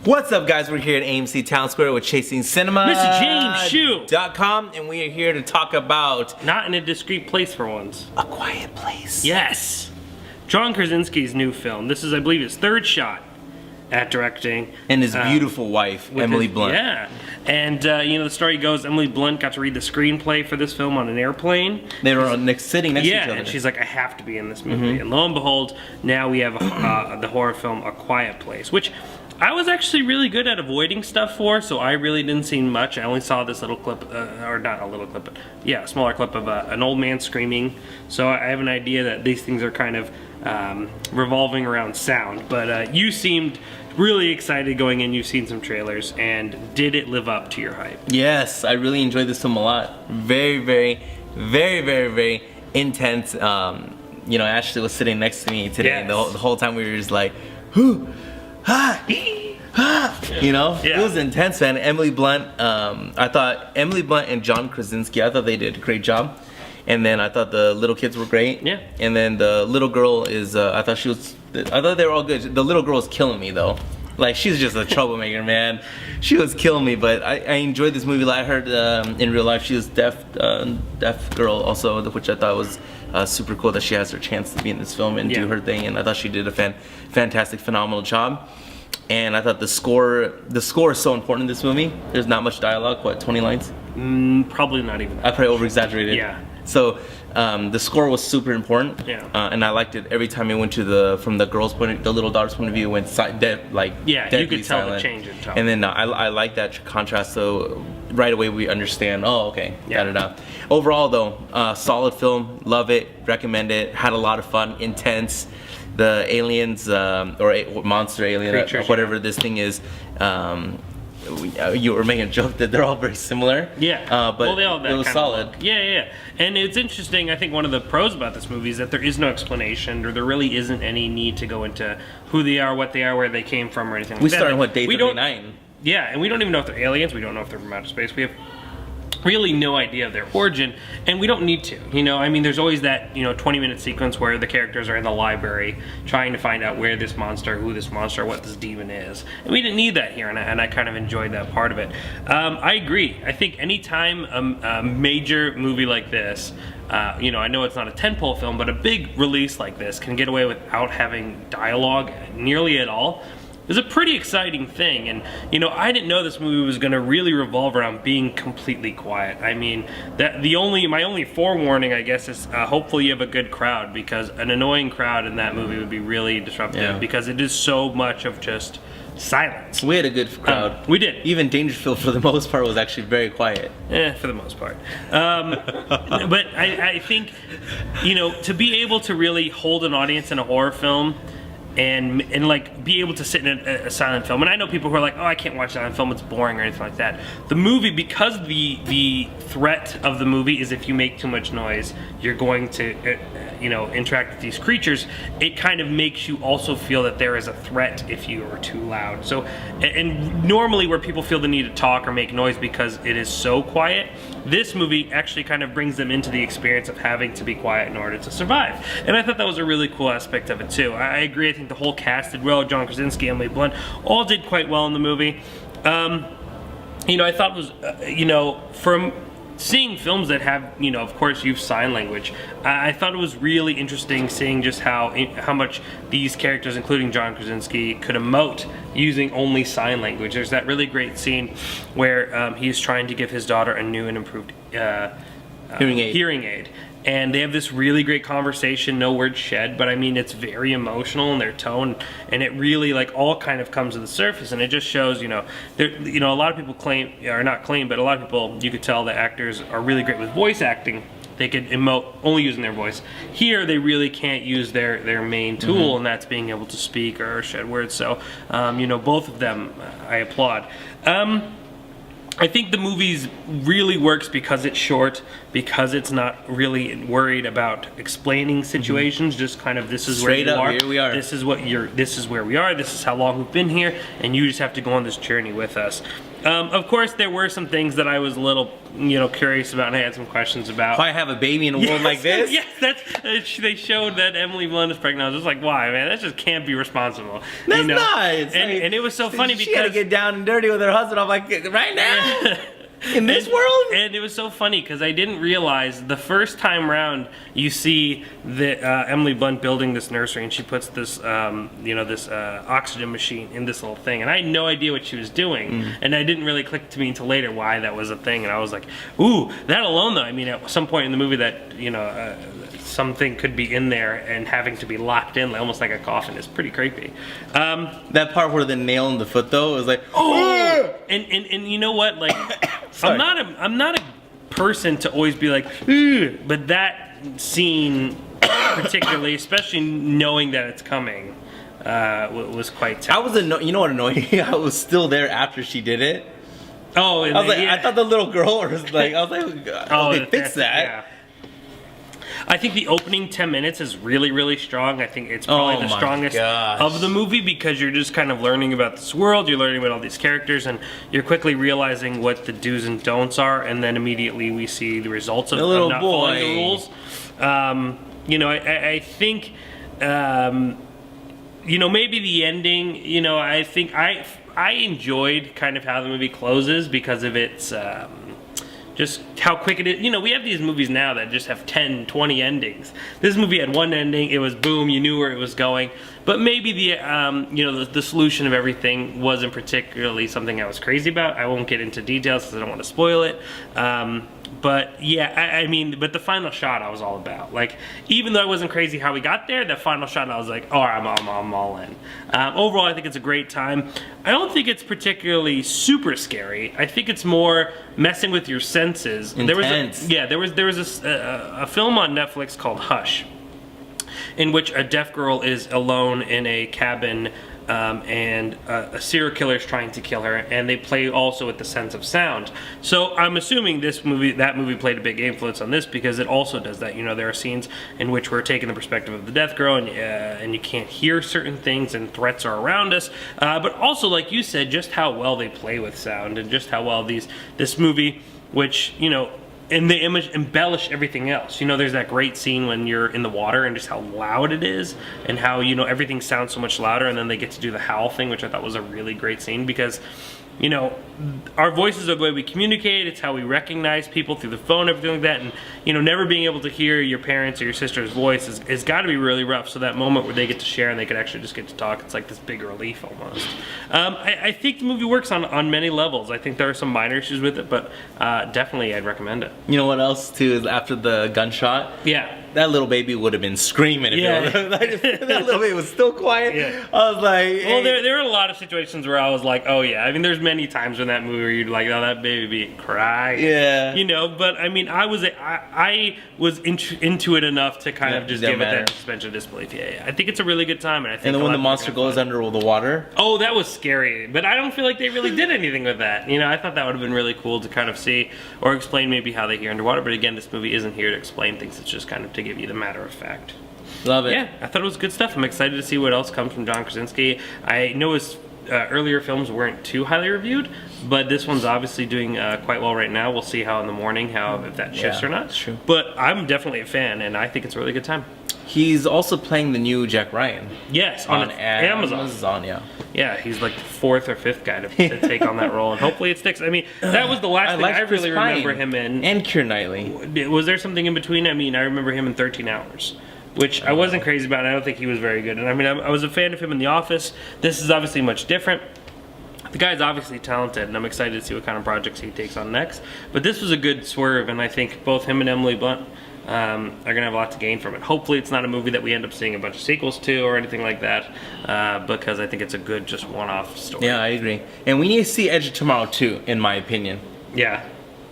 What's up, guys? We're here at AMC Town Square with Chasing Cinema. Mr. James Hsu. And we are here to talk about Not in a discreet place for once. A Quiet Place. Yes. John Krasinski's new film. This is, I believe, his third shot at directing. And his beautiful wife, Emily Blunt. Yeah. And, the story goes, Emily Blunt got to read the screenplay for this film on an airplane. They were sitting next to each other. Yeah, and she's like, I have to be in this movie. And lo and behold, now we have the horror film A Quiet Place, which I was actually really good at avoiding stuff for, so I really didn't see much. I only saw this little clip, or not a little clip, but yeah, a smaller clip of an old man screaming. So I have an idea that these things are kind of revolving around sound. But you seemed really excited going in. You've seen some trailers, and did it live up to your hype? Yes, I really enjoyed this film a lot. Very, very, very, very, very intense. Ashley was sitting next to me today, and the whole time we were just like, whoo. It was intense, man. Emily Blunt, I thought Emily Blunt and John Krasinski, I thought they did a great job. And then I thought the little kids were great. Yeah. And then the little girl is, I thought they were all good. The little girl was killing me though. Like, she's just a troublemaker, man. She was killing me, but I enjoyed this movie. I heard in real life she was deaf girl also, which I thought was super cool that she has her chance to be in this film and do her thing. And I thought she did a fantastic, phenomenal job. And I thought the score is so important in this movie. There's not much dialogue. What, 20 lines? Probably not even. I probably over-exaggerated. Yeah. So the score was super important. Yeah. And I liked it every time it went to from the girl's point, the little daughter's point of view, it went you could tell silent. the change in tone. And then I like that contrast. So right away we understand. Oh, okay. Da-da-da. Overall though, solid film. Love it. Recommend it. Had a lot of fun. Intense. The aliens or monster alien, creatures, whatever this thing is. You were making a joke that they're all very similar. Yeah. But they all have that it was solid. Yeah. And it's interesting. I think one of the pros about this movie is that there is no explanation, or there really isn't any need to go into who they are, what they are, where they came from, or anything like that. We started on day 39. Yeah, and we don't even know if they're aliens. We don't know if they're from outer space. We have really no idea of their origin, and we don't need to. There's always that 20-minute sequence where the characters are in the library trying to find out who this monster, what this demon is, and we didn't need that here, and I kind of enjoyed that part of it. I agree. I think anytime a major movie like this, I know it's not a tentpole film, but a big release like this can get away without having dialogue nearly at all, is a pretty exciting thing. And I didn't know this movie was going to really revolve around being completely quiet. My only forewarning, I guess, is hopefully you have a good crowd, because an annoying crowd in that movie would be really disruptive, because it is so much of just silence. We had a good crowd. We did. Even Dangerfield, for the most part, was actually very quiet. For the most part. But I think, to be able to really hold an audience in a horror film and be able to sit in a silent film. And I know people who are like, oh, I can't watch silent film, it's boring or anything like that. The movie, because the threat of the movie is if you make too much noise, you're going to interact with these creatures, it kind of makes you also feel that there is a threat if you are too loud. So, and normally where people feel the need to talk or make noise because it is so quiet, this movie actually kind of brings them into the experience of having to be quiet in order to survive. And I thought that was a really cool aspect of it too. I agree. I think the whole cast did well. John Krasinski, Emily Blunt, all did quite well in the movie. I thought it was, from seeing films that have, of course, use sign language, I thought it was really interesting seeing just how much these characters, including John Krasinski, could emote using only sign language. There's that really great scene where he's trying to give his daughter a new and improved hearing aid. And they have this really great conversation, no words shed, but it's very emotional in their tone, and it really all kind of comes to the surface, and it just shows, a lot of people claim, or not claim, but a lot of people, you could tell that actors are really great with voice acting. They could emote only using their voice. Here, they really can't use their main tool, and that's being able to speak or shed words. So, both of them, I applaud. I think the movie really works because it's short, because it's not really worried about explaining situations. Just kind of, this is where you are. Here we are. This is where we are. This is how long we've been here, and you just have to go on this journey with us. Of course, there were some things that I was a little, curious about, and I had some questions about. Why have a baby in a world like this? Yes, they showed that Emily Blunt is pregnant. I was just like, why, man? That just can't be responsible. That's not. And it was so funny because she had to get down and dirty with her husband. I'm like, right now. In this world? And it was so funny because I didn't realize the first time round you see the Emily Blunt building this nursery, and she puts this, this oxygen machine in this little thing, and I had no idea what she was doing, and it didn't really click to me until later why that was a thing, and I was like, ooh, that alone though. I mean, at some point in the movie that something could be in there and having to be locked in, almost like a coffin, is pretty creepy. That part where the nail in the foot though was like, oh, and you know what, like. I'm not a person to always be like, ugh, but that scene particularly, especially knowing that it's coming, was quite tough. I was you know what annoyed me? I was still there after she did it. Oh, I was like, I thought the little girl was like, I was like, oh, they fixed that. Yeah. I think the opening 10 minutes is really, really strong. I think it's probably the strongest of the movie because you're just kind of learning about this world, you're learning about all these characters, and you're quickly realizing what the do's and don'ts are, and then immediately we see the results of not following the rules. I think, maybe the ending, I think I enjoyed kind of how the movie closes because of its... just how quick it is. We have these movies now that just have 10, 20 endings. This movie had one ending, it was boom, you knew where it was going. But maybe the solution of everything wasn't particularly something I was crazy about. I won't get into details because I don't want to spoil it. But yeah, but the final shot I was all about. Like, even though I wasn't crazy how we got there, the final shot I was like, oh, I'm all in. Overall, I think it's a great time. I don't think it's particularly super scary. I think it's more messing with your senses. Intense. There was a film on Netflix called Hush, in which a deaf girl is alone in a cabin and a serial killer is trying to kill her, and they play also with the sense of sound. So I'm assuming that movie played a big influence on this because it also does that. There are scenes in which we're taking the perspective of the deaf girl, and you can't hear certain things, and threats are around us. But also, like you said, just how well they play with sound, and just how well this movie, which and they embellish everything else. There's that great scene when you're in the water and just how loud it is and how, everything sounds so much louder, and then they get to do the howl thing, which I thought was a really great scene because, our voices are the way we communicate. It's how we recognize people through the phone, everything like that. And, never being able to hear your parents or your sister's voice is got to be really rough. So that moment where they get to share and they could actually just get to talk, it's like this big relief almost. I think the movie works on many levels. I think there are some minor issues with it, but definitely I'd recommend it. You know what else, too, is after the gunshot? Yeah. That little baby would have been screaming if that little baby was still quiet. Yeah. I was like, hey. Well, there are a lot of situations where I was like, oh yeah. There's many times in that movie where you'd like, oh, that baby crying. Yeah. But I was into it enough to kind of just give it that suspension of disbelief. Yeah. I think it's a really good time, and I think. And then when the monster goes under the water. Oh, that was scary, but I don't feel like they really did anything with that. I thought that would have been really cool to kind of see or explain maybe how they hear underwater. But again, this movie isn't here to explain things. It's just kind of to give you the matter of fact. Love it. Yeah, I thought it was good stuff. I'm excited to see what else comes from John Krasinski. I know his earlier films weren't too highly reviewed, but this one's obviously doing quite well right now. We'll see how in the morning, if that shifts or not. That's true. But I'm definitely a fan, and I think it's a really good time. He's also playing the new Jack Ryan. Yes, on Amazon, yeah. Yeah, he's like the fourth or fifth guy to take on that role, and hopefully it sticks. That was the last thing I really remember him in. And Keira Knightley. Was there something in between? I remember him in 13 Hours. Which I wasn't crazy about, and I don't think he was very good. And I was a fan of him in The Office. This is obviously much different. The guy's obviously talented, and I'm excited to see what kind of projects he takes on next. But this was a good swerve, and I think both him and Emily Blunt are going to have a lot to gain from it. Hopefully it's not a movie that we end up seeing a bunch of sequels to or anything like that, because I think it's a good, just one-off story. Yeah, I agree. And we need to see Edge of Tomorrow too, in my opinion. Yeah.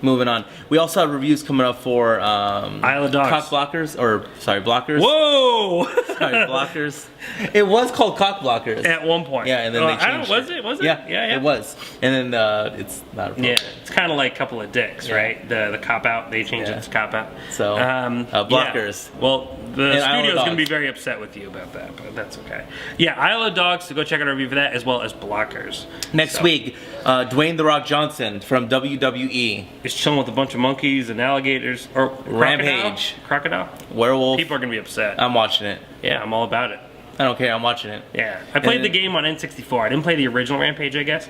Moving on. We also have reviews coming up for Isle of Dogs. Cock Blockers, blockers. Whoa! Sorry, blockers. It was called Cock Blockers. At one point. Yeah, and then they changed it. Was it? Yeah, it was. And then it's not appropriate. Yeah, it's kind of like Couple of Dicks, right? The cop out, they changed it to cop out. So, blockers. Yeah. Well, The studio's going to be very upset with you about that, but that's okay. Yeah, Isle of Dogs, so go check out our review for that, as well as Blockers. Next week, Dwayne "The Rock" Johnson from WWE is chilling with a bunch of monkeys and alligators, or Rampage. Crocodile? Werewolf. People are going to be upset. I'm watching it. Yeah, I'm all about it. I don't care, I'm watching it. Yeah, I played the game on N64. I didn't play the original Rampage, I guess.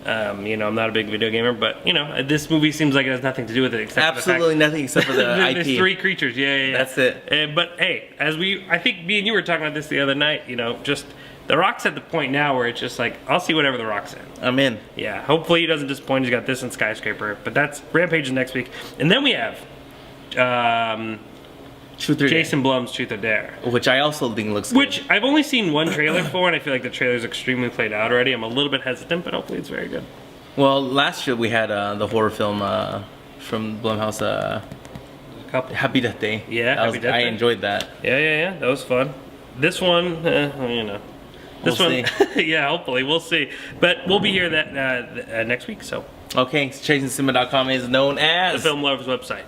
You know, I'm not a big video gamer, but, you know, this movie seems like it has nothing to do with it except absolutely nothing except for the there's IP. 3 creatures, yeah. That's it. But, hey, I think me and you were talking about this the other night, you know, just, The Rock's at the point now where it's just like, I'll see whatever The Rock's in. I'm in. Yeah, hopefully he doesn't disappoint. He's got this and Skyscraper, but that's Rampage is next week. And then we have Truth or Jason Blum's Truth or Dare. Which I also think looks good. Which I've only seen one trailer for, and I feel like the trailer's extremely played out already. I'm a little bit hesitant, but hopefully it's very good. Well, last year we had the horror film from Blumhouse, Happy Death Day. Yeah, Happy Death I Day. Enjoyed that. Yeah, that was fun. This one, you know. This We'll one, yeah, hopefully, we'll see. But we'll be here that next week, so. Okay, ChasingCinema.com is known as The Film Lovers website.